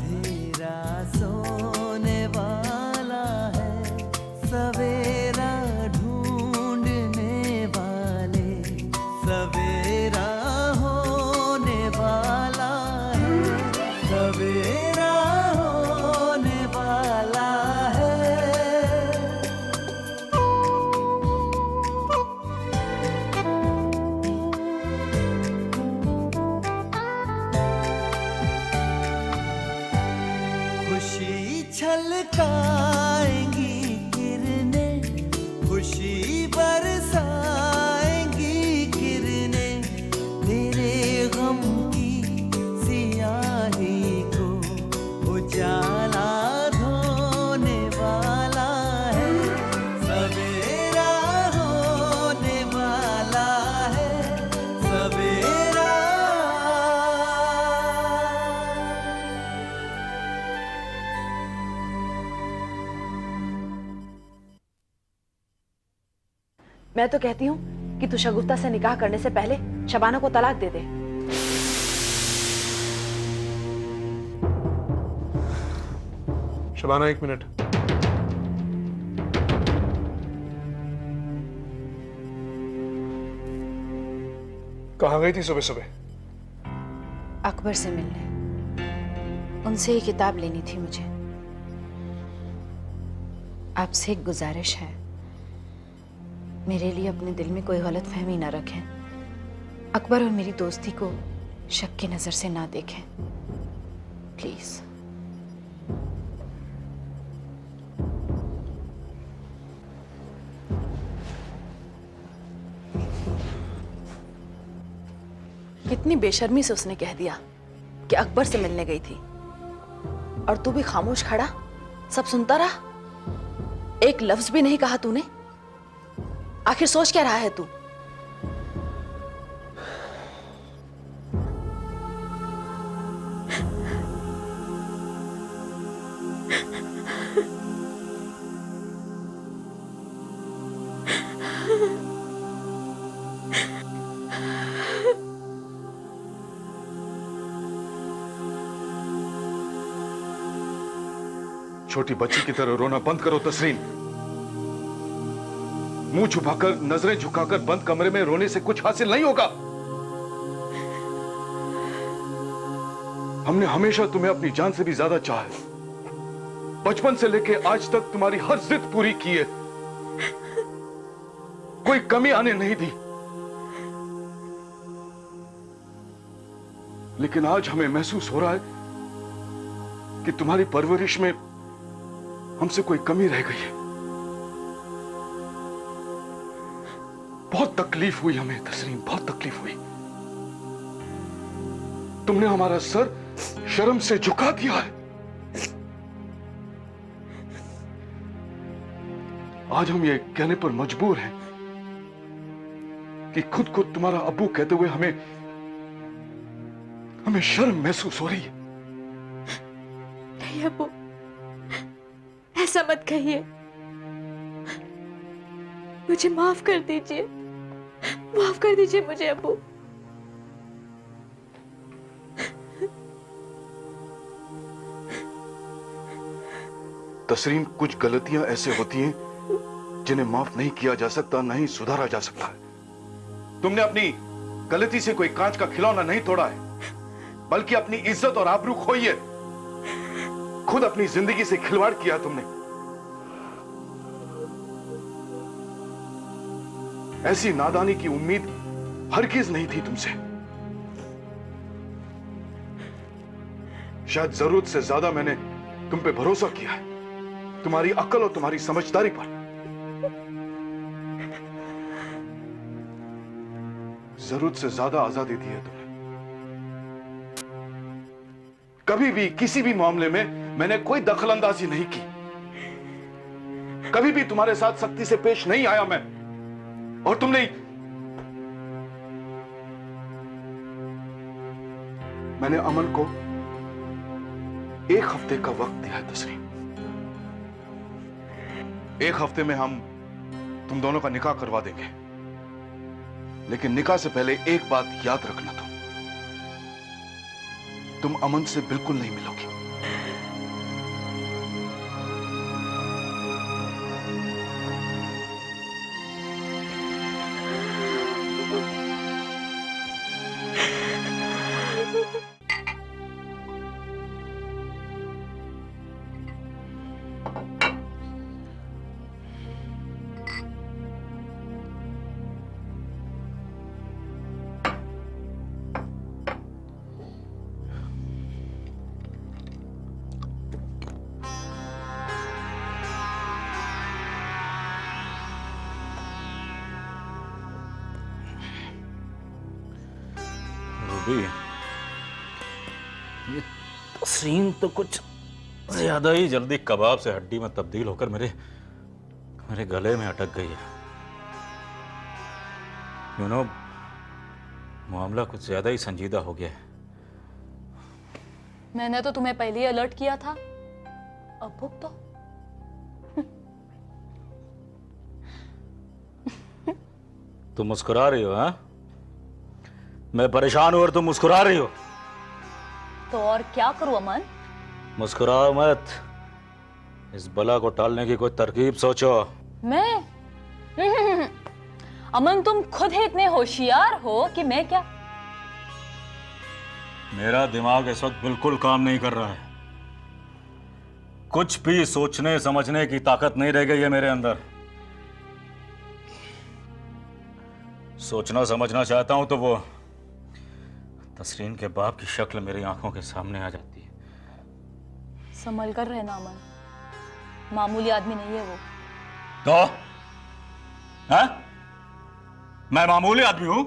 अंधेरा सोने वाला है, सवेरा ढूंढने वाले, सवेरा होने वाला है, सवेरा होने वाला है। खुशी छलकाएंगी किरणें, खुशी बरसाएंगी किरणें, तेरे गम की सियाही को उजाला धोने वाला है, सवेरा होने वाला है, सवेरा। मैं तो कहती हूँ कि तू शगुफ्ता से निकाह करने से पहले शबाना को तलाक दे दे। शबाना, 1 मिनट। कहाँ गई थी सुबह सुबह? अकबर से मिलने, उनसे ये किताब लेनी थी मुझे। आपसे एक गुजारिश है, मेरे लिए अपने दिल में कोई गलतफहमी ना रखें। अकबर और मेरी दोस्ती को शक की नजर से ना देखें, प्लीज। कितनी बेशर्मी से उसने कह दिया कि अकबर से मिलने गई थी, और तू भी खामोश खड़ा सब सुनता रहा। एक लफ्ज भी नहीं कहा तूने। आखिर सोच क्या रहा है तू? छोटी बच्ची की तरह रोना बंद करो तसरीन। मुंह छुपाकर, नजरें झुकाकर बंद कमरे में रोने से कुछ हासिल नहीं होगा। हमने हमेशा तुम्हें अपनी जान से भी ज्यादा चाहा है। बचपन से लेके आज तक तुम्हारी हर जिद पूरी की है, कोई कमी आने नहीं दी। लेकिन आज हमें महसूस हो रहा है कि तुम्हारी परवरिश में हमसे कोई कमी रह गई है। बहुत तकलीफ हुई हमें तसलीम, बहुत तकलीफ हुई। तुमने हमारा सर शर्म से झुका दिया है। आज हम ये कहने पर मजबूर हैं कि खुद को तुम्हारा अब्बू कहते हुए हमें शर्म महसूस हो रही है। नहीं अब्बू, ऐसा मत कहिए। मुझे माफ कर दीजिए, माफ कर दीजिए मुझे अब्बू। तसरीन, कुछ गलतियां ऐसे होती हैं जिन्हें माफ नहीं किया जा सकता, नहीं सुधारा जा सकता है। तुमने अपनी गलती से कोई कांच का खिलौना नहीं तोड़ा है, बल्कि अपनी इज्जत और आबरू खोई है। खुद अपनी जिंदगी से खिलवाड़ किया तुमने। ऐसी नादानी की उम्मीद हरगिज नहीं थी तुमसे। शायद जरूरत से ज्यादा मैंने तुम पे भरोसा किया है, तुम्हारी अक्ल और तुम्हारी समझदारी पर। जरूरत से ज्यादा आजादी दी है तुमने। कभी भी किसी भी मामले में मैंने कोई दखलंदाजी नहीं की, कभी भी तुम्हारे साथ सख्ती से पेश नहीं आया मैं। और तुमने मैंने अमन को 1 हफ्ते का वक्त दिया है तस्रीन। 1 हफ्ते में हम तुम दोनों का निकाह करवा देंगे, लेकिन निकाह से पहले एक बात याद रखना, तुम अमन से बिल्कुल नहीं मिलोगी। रूबी, ये तस्रीन तो कुछ ज्यादा ही जल्दी कबाब से हड्डी में तब्दील होकर मेरे मेरे गले में अटक गई है। यू नो, मामला कुछ ज्यादा ही संजीदा हो गया है। मैंने तो तुम्हें पहले ही अलर्ट किया था। अब भुगतो। तुम मुस्कुरा रही हो? हाँ, मैं परेशान हूं और तुम मुस्कुरा रही हो। तो और क्या करूं अमन? मुस्कुराओ मत, इस बला को टालने की कोई तरकीब सोचो। मैं अमन, तुम खुद ही इतने होशियार हो कि मैं क्या? मेरा दिमाग इस वक्त बिल्कुल काम नहीं कर रहा है। कुछ भी सोचने समझने की ताकत नहीं रह गई है मेरे अंदर। सोचना समझना चाहता हूं तो वो तस्रीन के बाप की शक्ल मेरी आंखों के सामने आ जाती है। संभल कर रहना अमन, मामूली आदमी नहीं है वो। तो है? मैं मामूली आदमी हूं?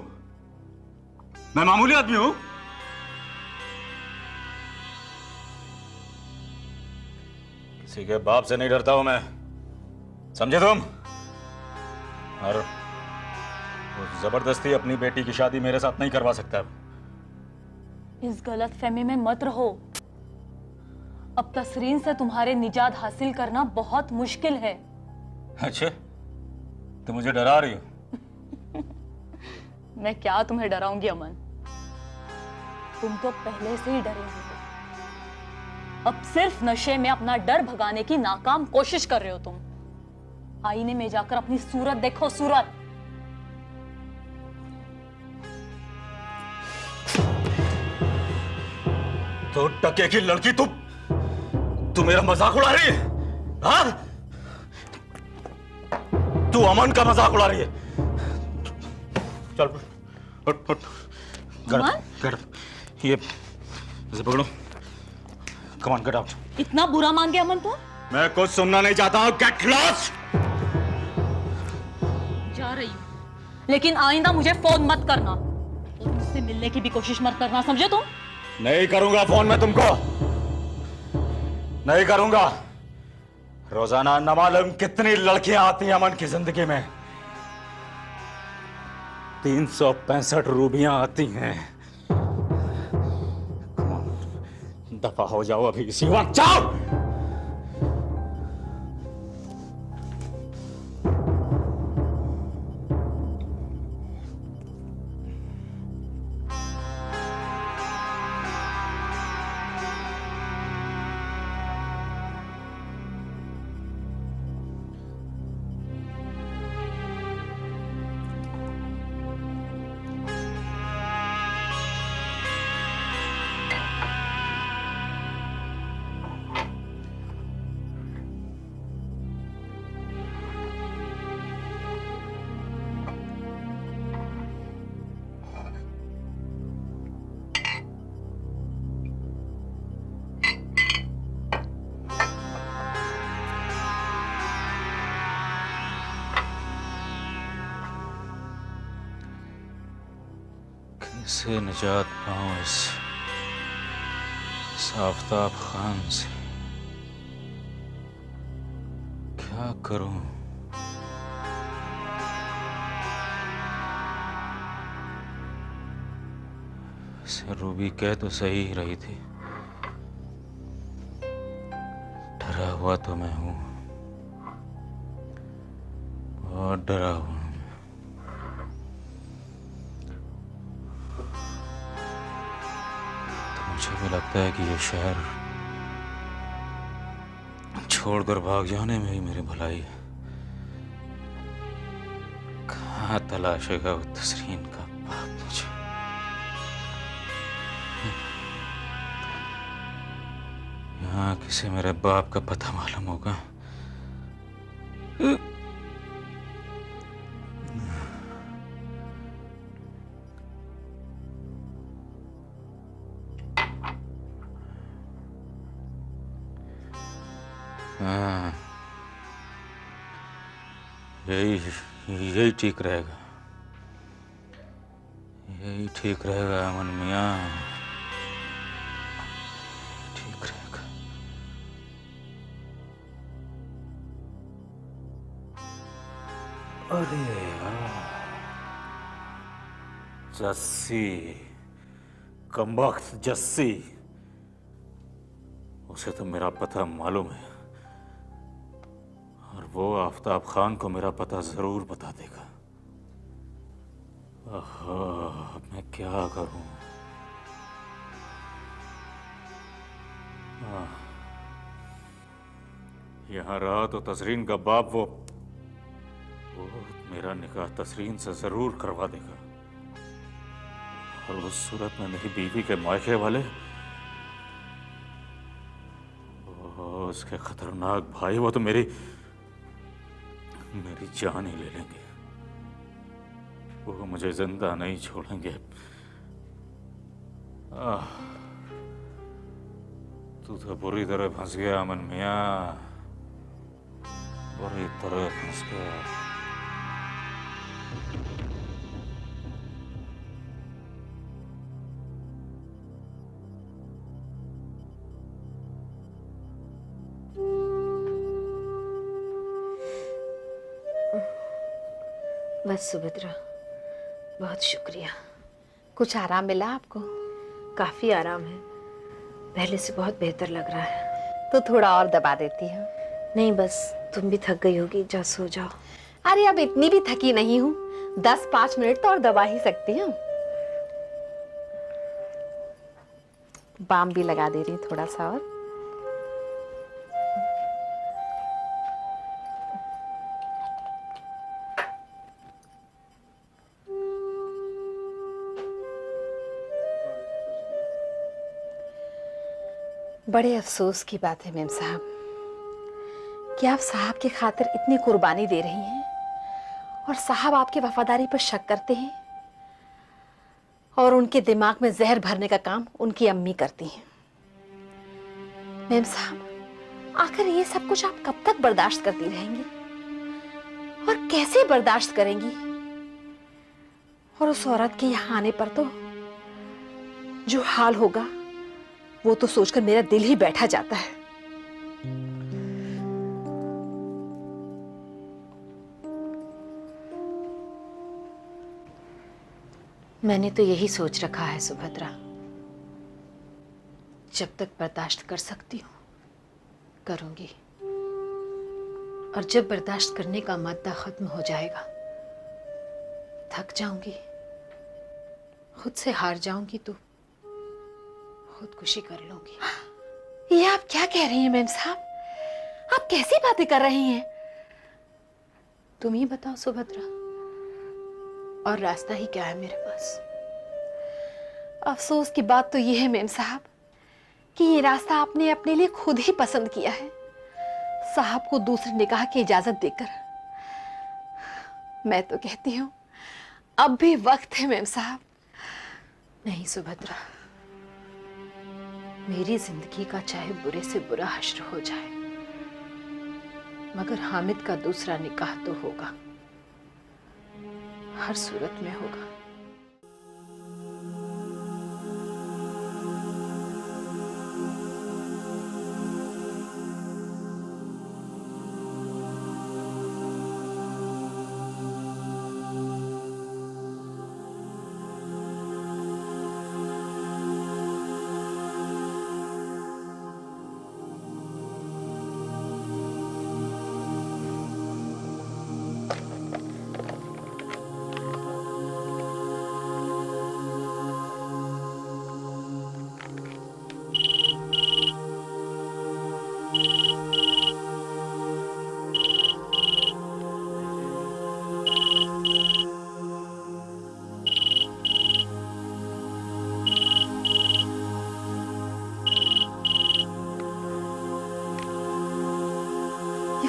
मैं मामूली आदमी हूं? किसी के बाप से नहीं डरता हूं मैं, समझे तुम? और वो जबरदस्ती अपनी बेटी की शादी मेरे साथ नहीं करवा सकता। इस गलत फहमी में मत रहो। अब तसरीन से तुम्हारे निजात हासिल करना बहुत मुश्किल है। अच्छा, तो मुझे डरा रही हो? मैं क्या तुम्हें डराऊंगी अमन? तुम तो पहले से ही डरे हुए हो। अब सिर्फ नशे में अपना डर भगाने की नाकाम कोशिश कर रहे हो तुम। आईने में जाकर अपनी सूरत देखो, सूरत। तो टके की लड़की, तू मेरा मजाक उड़ा रही है? हाँ? तू अमन का मजाक उड़ा रही है? चल उठ उठ। गेट ये इसे पकड़ो। Come on, get out. इतना बुरा मान गया अमन तुम? मैं कुछ सुनना नहीं चाहता हूं। Get lost. जा रही हूं, लेकिन आइंदा मुझे फोन मत करना और मुझसे मिलने की भी कोशिश मत करना, समझे तुम? नहीं करूंगा फोन मैं तुमको, नहीं करूंगा। रोजाना न मालूम कितनी लड़कियां आती हैं अमन की जिंदगी में। 365 रूबियां आती हैं। दफा हो जाओ अभी इसी वक्त, जाओ। कैसे निजात पाऊं इस आफताब खान से? क्या करूं? से रूबी कह तो सही ही रही थी। डरा हुआ तो मैं हूं, बहुत डरा हुआ। मुझे भी लगता है कि ये शहर छोड़कर भाग जाने में ही मेरी भलाई है। कहाँ तलाशेगा वो तसरीन का बाप मुझे? यहाँ किसी मेरे बाप का पता मालूम होगा? हाँ, यही यही ठीक रहेगा, यही ठीक रहेगा अमन मियाँ, ठीक रहेगा। अरे यार, जस्सी, कमबख्त जस्सी, उसे तो मेरा पता मालूम है और वो आफताब खान को मेरा पता जरूर बता देगा। आहा, अब मैं क्या करूं? यहाँ रहा तो तसरीन का बाप वो मेरा निकाह तसरीन से जरूर करवा देगा, और उस सूरत में मेरी बीवी के मायके वाले उसके खतरनाक भाई वो तो मेरी जान ही ले लेंगे। वो मुझे जिंदा नहीं छोड़ेंगे। तू तो बुरी तरह फंस गया अमन मियाँ, बुरी तरह फंस गया। बस सुभद्रा, बहुत शुक्रिया। कुछ आराम मिला आपको? काफी आराम है, पहले से बहुत बेहतर लग रहा है। तो थोड़ा और दबा देती हूँ। नहीं बस, तुम भी थक गई होगी, जा सो जाओ। अरे अब इतनी भी थकी नहीं हूँ, 10-5 मिनट तो और दबा ही सकती हूँ। बाम भी लगा दे रही हूँ थोड़ा सा और। बड़े अफसोस की बात है मेम साहब कि आप साहब की खातिर इतनी कुर्बानी दे रही हैं और साहब आपकी वफादारी पर शक करते हैं, और उनके दिमाग में जहर भरने का काम उनकी अम्मी करती हैं। मेम साहब, आखिर ये सब कुछ आप कब तक बर्दाश्त करती रहेंगी और कैसे बर्दाश्त करेंगी? और उस औरत के यहाँ आने पर तो जो हाल होगा वो तो सोचकर मेरा दिल ही बैठा जाता है। मैंने तो यही सोच रखा है सुभद्रा, जब तक बर्दाश्त कर सकती हूँ करूंगी, और जब बर्दाश्त करने का मादा खत्म हो जाएगा, थक जाऊंगी, खुद से हार जाऊंगी तो खुदकुशी कर लूंगी। ये आप क्या कह रही हैं मेम साहब? आप कैसी बातें कर रही हैं? तुम ही बताओ सुभद्रा, और रास्ता ही क्या है मेरे पास? अफसोस की बात तो ये है मेम साहब कि ये रास्ता आपने अपने लिए खुद ही पसंद किया है, साहब को दूसरे निकाह की इजाजत देकर। मैं तो कहती हूँ अब भी वक्त है मेम साहब। नहीं सुभद्रा, मेरी जिंदगी का चाहे बुरे से बुरा हश्र हो जाए, मगर हामिद का दूसरा निकाह तो होगा, हर सूरत में होगा।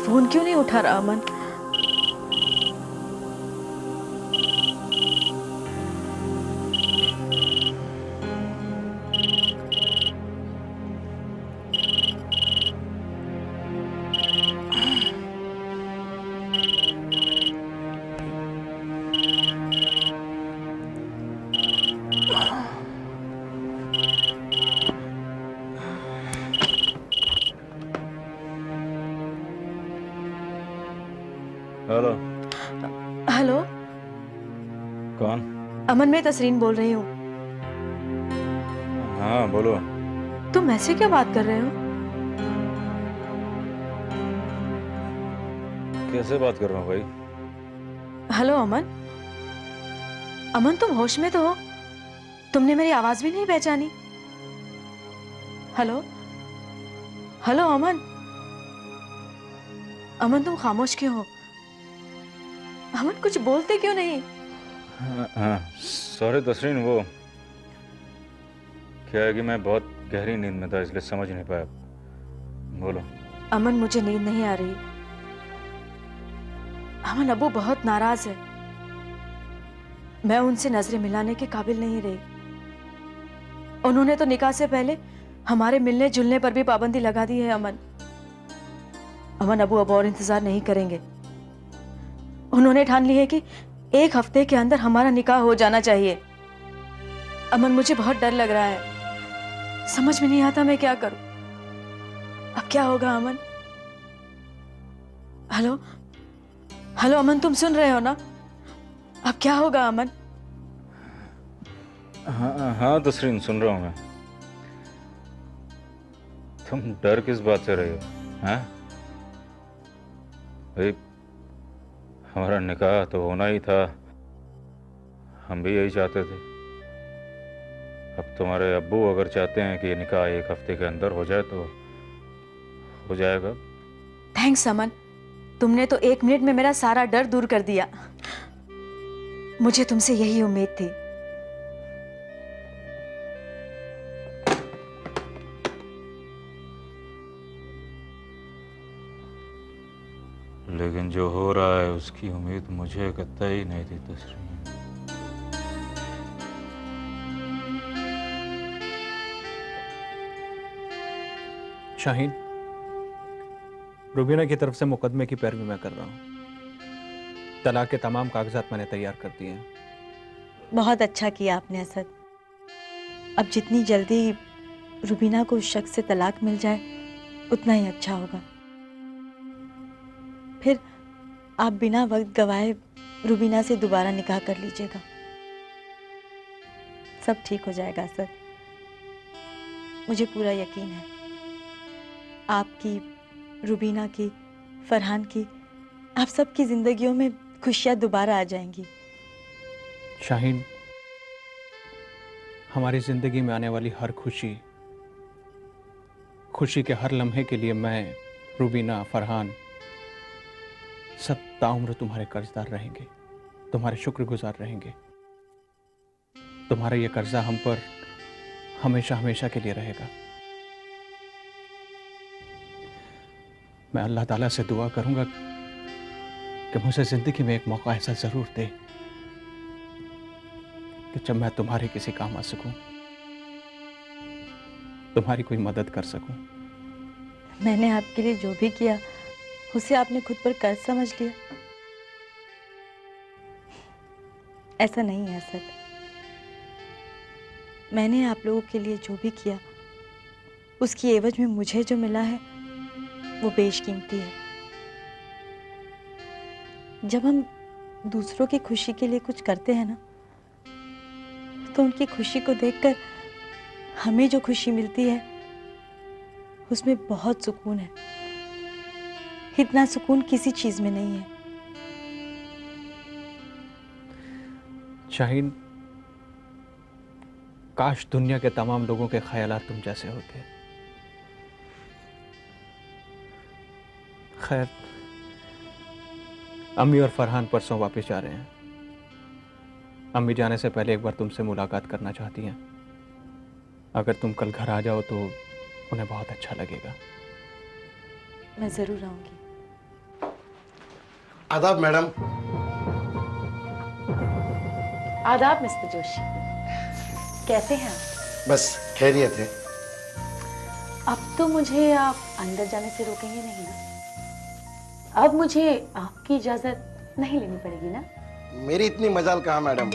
फोन क्यों नहीं उठा रहा अमन? हेलो। हेलो कौन? अमन, मैं तसरीन बोल रही हूँ। हाँ बोलो। तुम ऐसे क्या बात कर रहे हो? कैसे बात कर रहा हूँ भाई? हेलो अमन। अमन, तुम होश में तो हो? तुमने मेरी आवाज भी नहीं पहचानी? हेलो हेलो अमन। अमन, तुम खामोश क्यों हो? अमन, कुछ बोलते क्यों नहीं? हाँ सॉरी तसरीन, वो क्या है कि मैं बहुत गहरी नींद में था इसलिए समझ नहीं पाया। बोलो। अमन, मुझे नींद नहीं आ रही। अमन, अबू बहुत नाराज है। मैं उनसे नजरें मिलाने के काबिल नहीं रही। उन्होंने तो निकाह से पहले हमारे मिलने जुलने पर भी पाबंदी लगा दी है। अमन, अबू अब और इंतजार नहीं करेंगे। उन्होंने ठान ली है कि 1 हफ्ते के अंदर हमारा निकाह हो जाना चाहिए। अमन, मुझे बहुत डर लग रहा है। समझ में नहीं आता मैं क्या करूं। अब क्या होगा अमन? हेलो हेलो अमन, तुम सुन रहे हो ना? अब क्या होगा अमन? हाँ हाँ तसरीन, सुन रहा हूँ मैं। तुम डर किस बात से रहे हो? हाँ भाई, हमारा निकाह तो होना ही था, हम भी यही चाहते थे। अब तुम्हारे अब्बू अगर चाहते हैं कि ये निकाह 1 हफ्ते के अंदर हो जाए तो हो जाएगा। थैंक्स अमन, तुमने तो 1 मिनट में मेरा सारा डर दूर कर दिया। मुझे तुमसे यही उम्मीद थी। लेकिन जो हो रहा है उसकी उम्मीद मुझे कतई नहीं थी तसरीन। शाहीन, रुबीना की तरफ से मुकदमे की पैरवी मैं कर रहा हूँ। तलाक के तमाम कागजात मैंने तैयार कर दिए हैं। बहुत अच्छा किया आपने असद। अब जितनी जल्दी रुबीना को उस शख्स से तलाक मिल जाए उतना ही अच्छा होगा। फिर आप बिना वक्त गवाए रुबीना से दोबारा निकाह कर लीजिएगा। सब ठीक हो जाएगा असद, मुझे पूरा यकीन है। आपकी, रुबीना की, फरहान की, आप सबकी जिंदगियों में खुशियां दोबारा आ जाएंगी। शाहीन, हमारी जिंदगी में आने वाली हर खुशी, खुशी के हर लम्हे के लिए मैं, रुबीना, फरहान सब ताउम्र तुम्हारे कर्जदार रहेंगे, तुम्हारे शुक्रगुजार रहेंगे। तुम्हारा ये कर्जा हम पर हमेशा हमेशा के लिए रहेगा। मैं अल्लाह ताला से दुआ करूंगा कि मुझे जिंदगी में एक मौका ऐसा जरूर दे कि जब मैं तुम्हारे किसी काम आ सकूं, तुम्हारी कोई मदद कर सकूं। मैंने आपके लिए जो भी किया उसे आपने खुद पर कर्ज समझ लिया। ऐसा नहीं है असद। मैंने आप लोगों के लिए जो भी किया उसकी एवज में मुझे जो मिला है वो बेशकीमती है। जब हम दूसरों की खुशी के लिए कुछ करते हैं ना, तो उनकी खुशी को देखकर हमें जो खुशी मिलती है उसमें बहुत सुकून है। इतना सुकून किसी चीज में नहीं है। शाहीन, काश दुनिया के तमाम लोगों के ख्यालात तुम जैसे होते। खैर, अम्मी और फरहान परसों वापस जा रहे हैं। अम्मी जाने से पहले एक बार तुमसे मुलाकात करना चाहती हैं। अगर तुम कल घर आ जाओ तो उन्हें बहुत अच्छा लगेगा। मैं जरूर आऊंगी। आदाब मैडम। आदाब मिस्टर जोशी, कैसे हैं आप? बस खैरियत है। अब तो मुझे आप अंदर जाने से रोकेंगे नहीं ना? अब मुझे आपकी इजाजत नहीं लेनी पड़ेगी ना? मेरी इतनी मजाल कहाँ मैडम।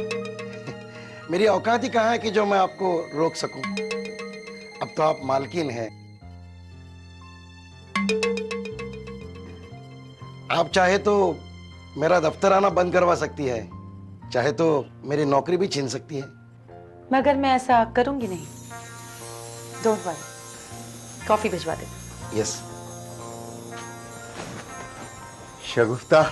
मेरी औकात ही कहाँ है कि जो मैं आपको रोक सकूं। अब तो आप मालकिन हैं। आप चाहे तो मेरा दफ्तर आना बंद करवा सकती है, चाहे तो मेरी नौकरी भी छीन सकती है। मगर मैं ऐसा करूंगी नहीं। डोंट वरी, कॉफी भिजवा दे। यस। शगुफ्ता,